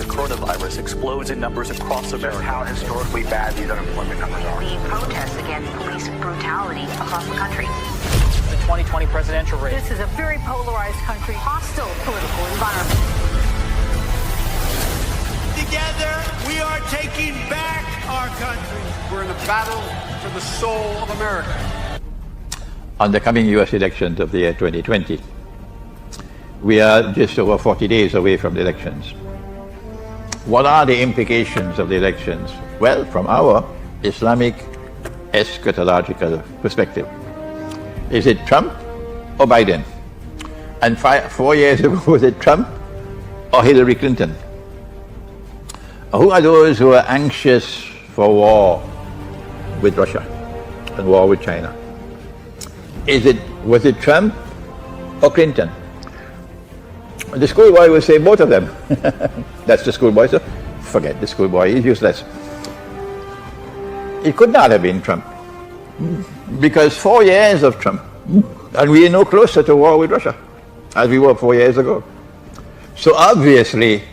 the coronavirus explodes in numbers across America. How historically bad these unemployment numbers are. The protests against police brutality across the country. The 2020 presidential race. This is a very polarized country, hostile political environment. Together, we are taking back our country. We're in a battle for the soul of America. On the coming US elections of the year 2020, we are just over 40 days away from the elections. What are the implications of the elections? Well, from our Islamic eschatological perspective, is it Trump or Biden? And 4 years ago, was it Trump or Hillary Clinton? Who are those who are anxious for war with Russia and war with China? Was it Trump or Clinton? The schoolboy will say both of them. That's the schoolboy, so forget the schoolboy, he's useless. It could not have been Trump, because 4 years of Trump, and we are no closer to war with Russia as we were 4 years ago. So obviously,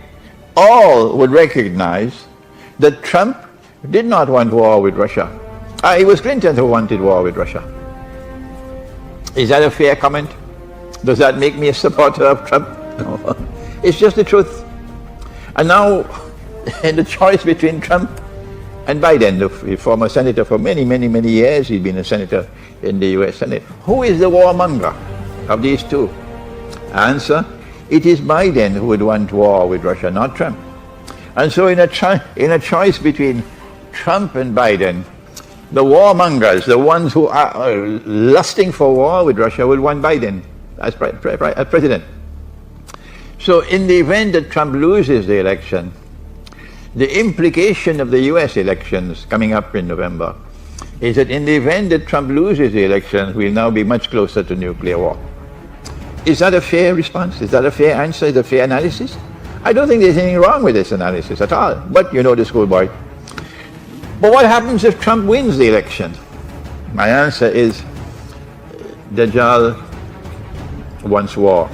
all would recognize that Trump did not want war with Russia. It was Clinton who wanted war with Russia. Is that a fair comment? Does that make me a supporter of Trump? No. It's just the truth. And now, in the choice between Trump and Biden, the former senator for many, many, many years, he's been a senator in the US Senate. Who is the warmonger of these two? Answer, it is Biden who would want war with Russia, not Trump. And so in a choice between Trump and Biden, the warmongers, the ones who are lusting for war with Russia, will want Biden as president. So in the event that Trump loses the election, the implication of the US elections coming up in November is that in the event that Trump loses the elections, we'll now be much closer to nuclear war. Is that a fair response? Is that a fair answer? Is that a fair analysis? I don't think there's anything wrong with this analysis at all. But you know the schoolboy. But what happens if Trump wins the election? My answer is, Dajjal wants war.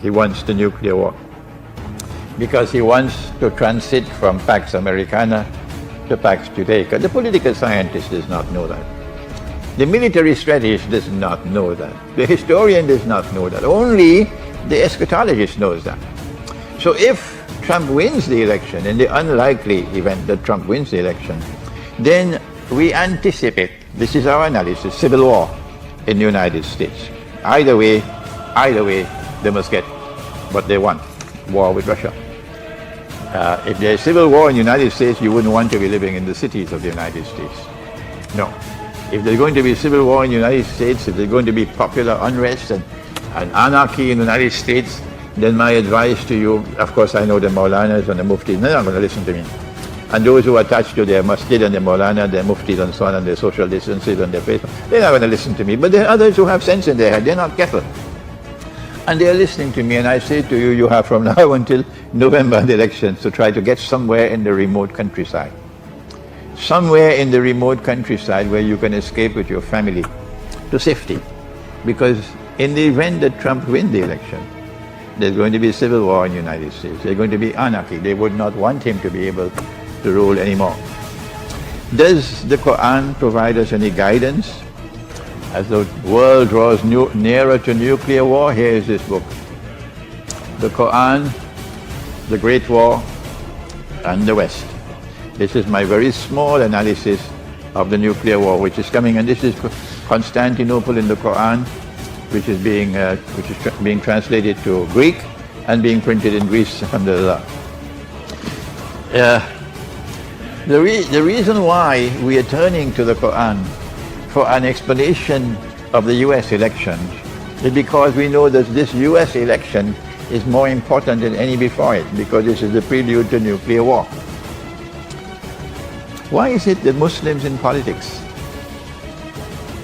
He wants the nuclear war. Because he wants to transit from Pax Americana to Pax Judaica. The political scientist does not know that. The military strategist does not know that. The historian does not know that. Only the eschatologist knows that. So if Trump wins the election, in the unlikely event that Trump wins the election, then we anticipate, this is our analysis, civil war in the United States. Either way, they must get what they want, war with Russia. If there's civil war in the United States, you wouldn't want to be living in the cities of the United States. No. If there's going to be civil war in the United States, if there's going to be popular unrest and anarchy in the United States, then my advice to you, of course I know the Maulanas and the Muftis, they're not going to listen to me. And those who are attached to their masjid and the Maulana, their Muftis and so on, and their social distances and their faith, they're not going to listen to me. But there are others who have sense in their head, they're not careful. And they're listening to me, and I say to you, you have from now until November the elections to try to get somewhere in the remote countryside. Somewhere in the remote countryside where you can escape with your family to safety. Because in the event that Trump wins the election, there's going to be civil war in the United States. There's going to be anarchy. They would not want him to be able to rule anymore. Does the Quran provide us any guidance as the world draws nearer to nuclear war? Here is this book. The Quran, the Great War, and the West. This is my very small analysis of the nuclear war which is coming, and this is Constantinople in the Quran, which is being translated to Greek and being printed in Greece under the reason why we are turning to the Quran for an explanation of the US elections is because we know that this US election is more important than any before it, because this is the prelude to nuclear war. Why is it that Muslims in politics,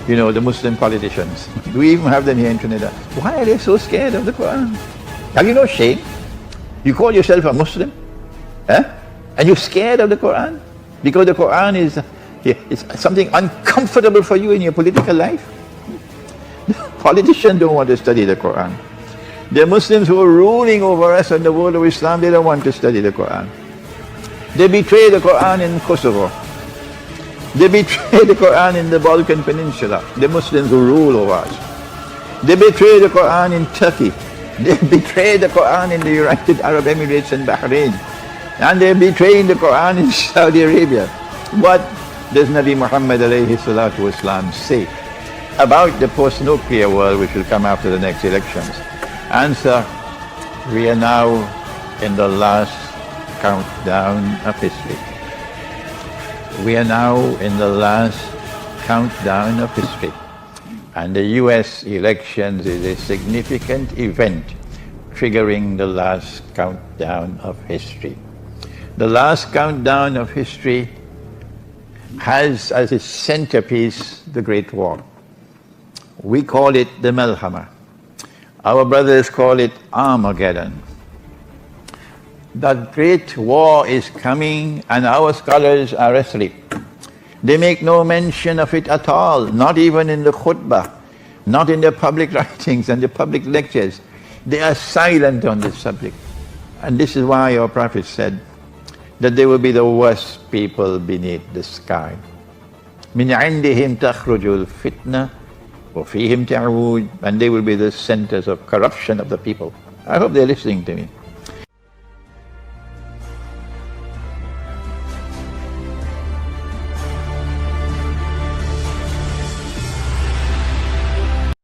you know, the Muslim politicians, we even have them here in Trinidad, why are they so scared of the Quran? Have you no shame? You call yourself a Muslim? And you're scared of the Quran? Because the Quran is something uncomfortable for you in your political life? Politicians don't want to study the Quran. The Muslims who are ruling over us in the world of Islam, they don't want to study the Quran. They betray the Quran in Kosovo. They betray the Quran in the Balkan Peninsula, the Muslims who rule over us. They betray the Quran in Turkey. They betray the Quran in the United Arab Emirates and Bahrain. And they're betraying the Quran in Saudi Arabia. What does Nabi Muhammad alayhi salatu wasalam say about the post-nuclear world which will come after the next elections? Answer, we are now in the last countdown of history. We are now in the last countdown of history. And the US elections is a significant event triggering the last countdown of history. The last countdown of history has as its centerpiece the Great War. We call it the Malhama. Our brothers call it Armagedon. That great war is coming and our scholars are asleep. They make no mention of it at all, not even in the khutbah, not in their public writings and the public lectures. They are silent on this subject. And this is why our Prophet said that they will be the worst people beneath the sky. مِنْ عِنْدِهِمْ تَخْرُجُ الْفِتْنَةُ وَفِيهِمْ تَعُودُ. And they will be the centers of corruption of the people. I hope they're listening to me.